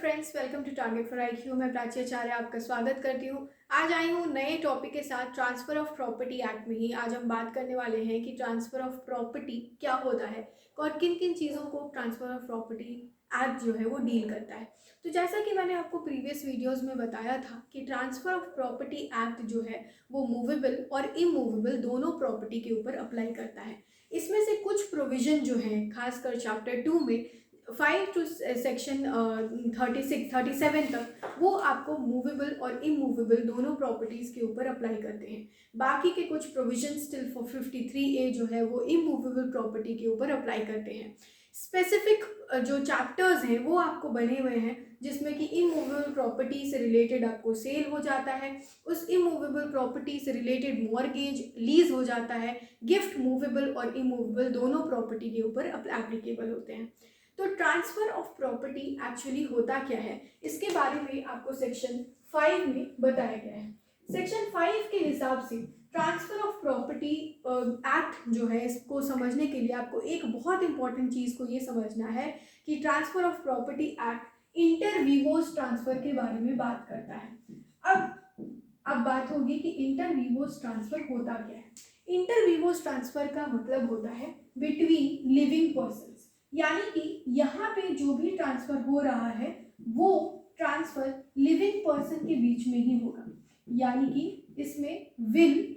Friends, welcome to target for IQ. मैं प्राची आचार्य आपका स्वागत करती हूँ। आज आई हूँ नए टॉपिक के साथ, ट्रांसफ़र ऑफ प्रॉपर्टी एक्ट में ही। आज हम बात करने वाले हैं कि ट्रांसफ़र ऑफ प्रॉपर्टी क्या होता है और किन किन चीज़ों को ट्रांसफ़र ऑफ प्रॉपर्टी एक्ट जो है वो डील करता है। तो जैसा कि मैंने आपको प्रीवियस वीडियोज़ में बताया था कि ट्रांसफ़र ऑफ प्रॉपर्टी एक्ट जो है वो मूवेबल और इमूवेबल दोनों प्रॉपर्टी के ऊपर अप्लाई करता है। इसमें से कुछ प्रोविज़न जो हैं, खासकर चैप्टर 2 में 5 टू सेक्शन 37 तक, वो आपको मूवेबल और इमूवेबल दोनों प्रॉपर्टीज़ के ऊपर अप्लाई करते हैं। बाकी के कुछ प्रोविजन स्टिल फॉर 53A जो है वो इमूवेबल प्रॉपर्टी के ऊपर अप्लाई करते हैं। स्पेसिफिक जो चैप्टर्स हैं वो आपको बने हुए हैं, जिसमें कि इमूवेबल प्रॉपर्टी से रिलेटेड आपको सेल हो जाता है, उस इमूवेबल प्रॉपर्टी से रिलेटेड मॉर्गेज लीज हो जाता है, गिफ्ट मूवेबल और इमूवेबल दोनों प्रॉपर्टी के ऊपर एप्लीकेबल होते हैं। तो ट्रांसफ़र ऑफ प्रॉपर्टी एक्चुअली होता क्या है, इसके बारे में आपको सेक्शन 5 में बताया गया है। सेक्शन 5 के हिसाब से ट्रांसफ़र ऑफ प्रॉपर्टी एक्ट जो है, इसको समझने के लिए आपको एक बहुत इंपॉर्टेंट चीज़ को ये समझना है कि transfer of property act inter vivos transfer के बारे में बात करता है। अब बात होगी कि इंटर विवोस ट्रांसफ़र होता क्या है। इंटर विवोस ट्रांसफ़र का मतलब होता है बिटवीन लिविंग पर्सन्स, यानी कि यहाँ पे जो भी ट्रांसफ़र हो रहा है वो ट्रांसफ़र लिविंग पर्सन के बीच में ही होगा। यानी कि इसमें विल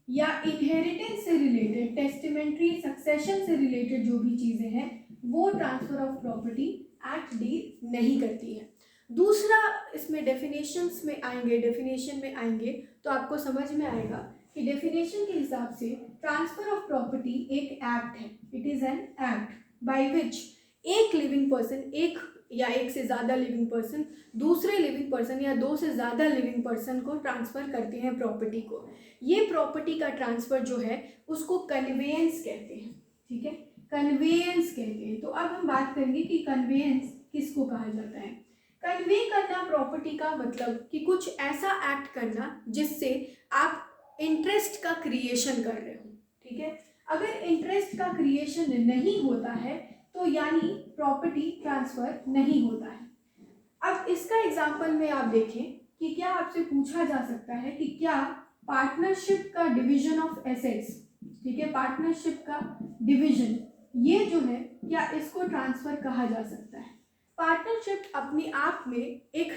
या इनहेरिटेंस से रिलेटेड, टेस्टिमेंट्री सक्सेशन से रिलेटेड जो भी चीज़ें हैं वो transfer of property act deal नहीं करती है। दूसरा, इसमें डेफिनेशन में आएंगे तो आपको समझ में आएगा कि डेफिनेशन के हिसाब से ट्रांसफ़र ऑफ प्रॉपर्टी एक एक्ट है। It is an act by which एक लिविंग पर्सन, एक या एक से ज़्यादा लिविंग पर्सन दूसरे लिविंग पर्सन या दो से ज़्यादा लिविंग पर्सन को ट्रांसफ़र करते हैं प्रॉपर्टी को। ये प्रॉपर्टी का ट्रांसफ़र जो है उसको कन्वेयंस कहते हैं। ठीक है, कन्वेयंस कहते हैं। तो अब हम बात करेंगे कि कन्वेयंस किसको कहा जाता है। कन्वे करना प्रॉपर्टी का मतलब कि कुछ ऐसा एक्ट करना जिससे आप इंटरेस्ट का क्रिएशन कर रहे हो। ठीक है, अगर इंटरेस्ट का क्रिएशन नहीं होता है तो यानी प्रॉपर्टी ट्रांसफर नहीं होता है। अब इसका एग्जांपल में आप देखें कि क्या आपसे पूछा जा सकता है कि क्या पार्टनरशिप का डिवीजन ऑफ एसेट्स, ठीक है, पार्टनरशिप का डिवीजन, ये जो है क्या इसको ट्रांसफर कहा जा सकता है। पार्टनरशिप अपने आप में एक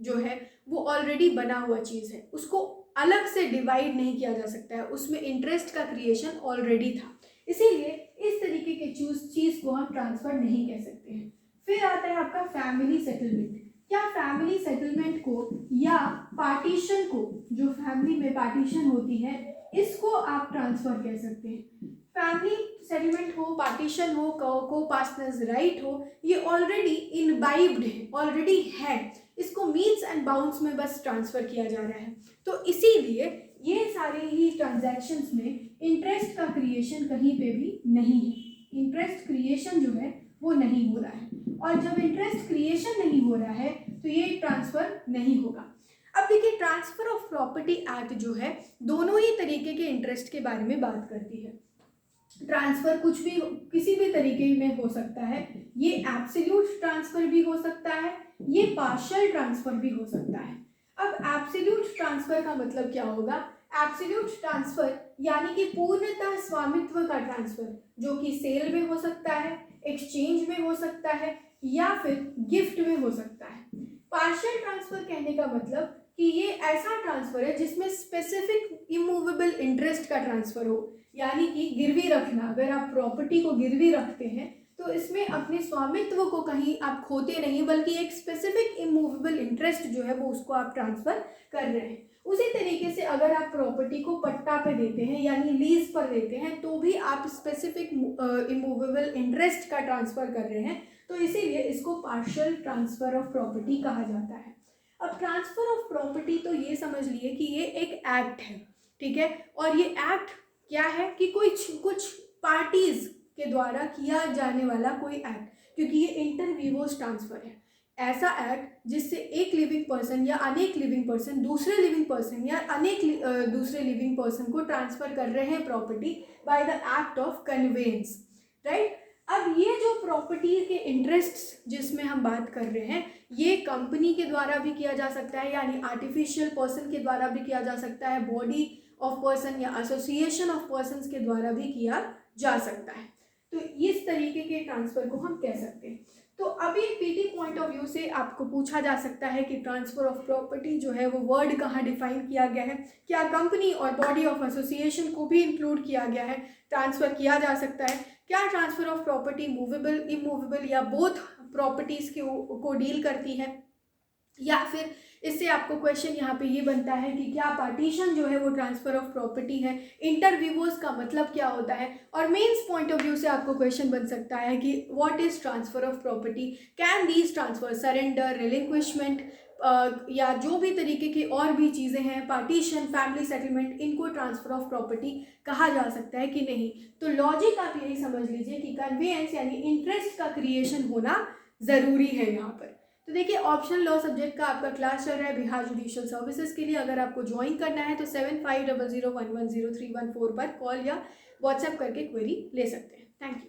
जो है वो ऑलरेडी बना हुआ चीज़ है, उसको अलग से डिवाइड नहीं किया जा सकता है, उसमें इंटरेस्ट का क्रिएशन ऑलरेडी था, इसीलिए इस तरीके के चीज़ को हम ट्रांसफ़र नहीं कह सकते हैं। फिर आता है आपका फैमिली सेटलमेंट। क्या फैमिली सेटलमेंट को या पार्टीशन को, जो फैमिली में पार्टीशन होती है, इसको आप ट्रांसफ़र कह सकते हैं। फैमिली सेटलमेंट हो, पार्टीशन हो, को पार्टनर्स राइट हो, ये ऑलरेडी इनबाइब्ड है, ऑलरेडी है, इसको मीट्स एंड बाउंड्स में बस ट्रांसफ़र किया जा रहा है। तो इसीलिए ये सारे ही ट्रांजैक्शंस में इंटरेस्ट का क्रिएशन कहीं पे भी नहीं है, इंटरेस्ट क्रिएशन जो है वो नहीं हो रहा है, और जब इंटरेस्ट क्रिएशन नहीं हो रहा है तो ये ट्रांसफ़र नहीं होगा। अब देखिए, ट्रांसफ़र ऑफ प्रॉपर्टी एक्ट जो है दोनों ही तरीके के इंटरेस्ट के बारे में बात करती है। ट्रांसफ़र कुछ भी, किसी भी तरीके में हो सकता है, ये एब्सोल्यूट ट्रांसफ़र भी हो सकता है, ये पार्शियल ट्रांसफ़र भी हो सकता है। अब एब्सोल्यूट ट्रांसफ़र का मतलब क्या होगा। एब्सोल्यूट ट्रांसफ़र यानी कि पूर्णतः स्वामित्व का ट्रांसफ़र, जो कि सेल में हो सकता है, एक्सचेंज में हो सकता है, या फिर गिफ्ट में हो सकता है। पार्शियल ट्रांसफ़र कहने का मतलब कि ये ऐसा ट्रांसफ़र है जिसमें स्पेसिफिक इमूवेबल इंटरेस्ट का ट्रांसफ़र हो, यानी कि गिरवी रखना, अगर आप प्रॉपर्टी को गिरवी रखते हैं तो इसमें अपने स्वामित्व को कहीं आप खोते नहीं, बल्कि एक स्पेसिफिक इमूवेबल इंटरेस्ट जो है वो उसको आप ट्रांसफ़र कर रहे हैं। उसी तरीके से अगर आप प्रॉपर्टी को पट्टा पे देते हैं यानी लीज पर देते हैं तो भी आप स्पेसिफिक इमूवेबल इंटरेस्ट का ट्रांसफ़र कर रहे हैं, तो इसीलिए इसको पार्शियल ट्रांसफ़र ऑफ प्रॉपर्टी कहा जाता है। अब ट्रांसफ़र ऑफ प्रॉपर्टी तो ये समझ लिए कि ये एक एक्ट है, ठीक है, और ये एक्ट क्या है कि कुछ पार्टीज के द्वारा किया जाने वाला कोई एक्ट, क्योंकि ये इंटर विवोस ट्रांसफ़र है, ऐसा एक्ट जिससे एक लिविंग पर्सन या अनेक लिविंग पर्सन दूसरे लिविंग पर्सन या अनेक दूसरे लिविंग पर्सन को ट्रांसफ़र कर रहे हैं property by the act of conveyance, right. अब ये जो प्रॉपर्टी के इंटरेस्ट जिसमें हम बात कर रहे हैं, ये कंपनी के द्वारा भी किया जा सकता है, यानी आर्टिफिशियल पर्सन के द्वारा भी किया जा सकता है, बॉडी ऑफ पर्सन या एसोसिएशन ऑफ पर्सन्स के द्वारा भी किया जा सकता है। तो इस तरीके के ट्रांसफ़र को हम कह सकते हैं। तो अभी पीटी पॉइंट ऑफ व्यू से आपको पूछा जा सकता है कि ट्रांसफ़र ऑफ प्रॉपर्टी जो है वो वर्ड कहाँ डिफाइन किया गया है, क्या कंपनी और बॉडी ऑफ एसोसिएशन को भी इंक्लूड किया गया है, ट्रांसफ़र किया जा सकता है, क्या transfer of property movable, immovable या बोथ प्रॉपर्टीज़ को डील करती है, या फिर इससे आपको क्वेश्चन यहाँ पे ये बनता है कि क्या पार्टीशन जो है वो ट्रांसफ़र ऑफ प्रॉपर्टी है, इंटरव्यूवर्स का मतलब क्या होता है, और मेंस पॉइंट ऑफ व्यू से आपको क्वेश्चन बन सकता है कि what is transfer of property, can these transfer, surrender, relinquishment या जो भी तरीके की और भी चीज़ें हैं, पार्टीशन, फैमिली सेटलमेंट, इनको ट्रांसफ़र ऑफ प्रॉपर्टी कहा जा सकता है कि नहीं। तो लॉजिक आप यही समझ लीजिए कि कन्वेंस यानी इंटरेस्ट का क्रिएशन होना ज़रूरी है यहाँ पर। तो देखिए ऑप्शनल लॉ सब्जेक्ट का आपका क्लास चल रहा है बिहार जुडिशियल सर्विसेज के लिए। अगर आपको ज्वाइन करना है तो 7500110314 पर कॉल या व्हाट्सएप करके क्वेरी ले सकते हैं। Thank you.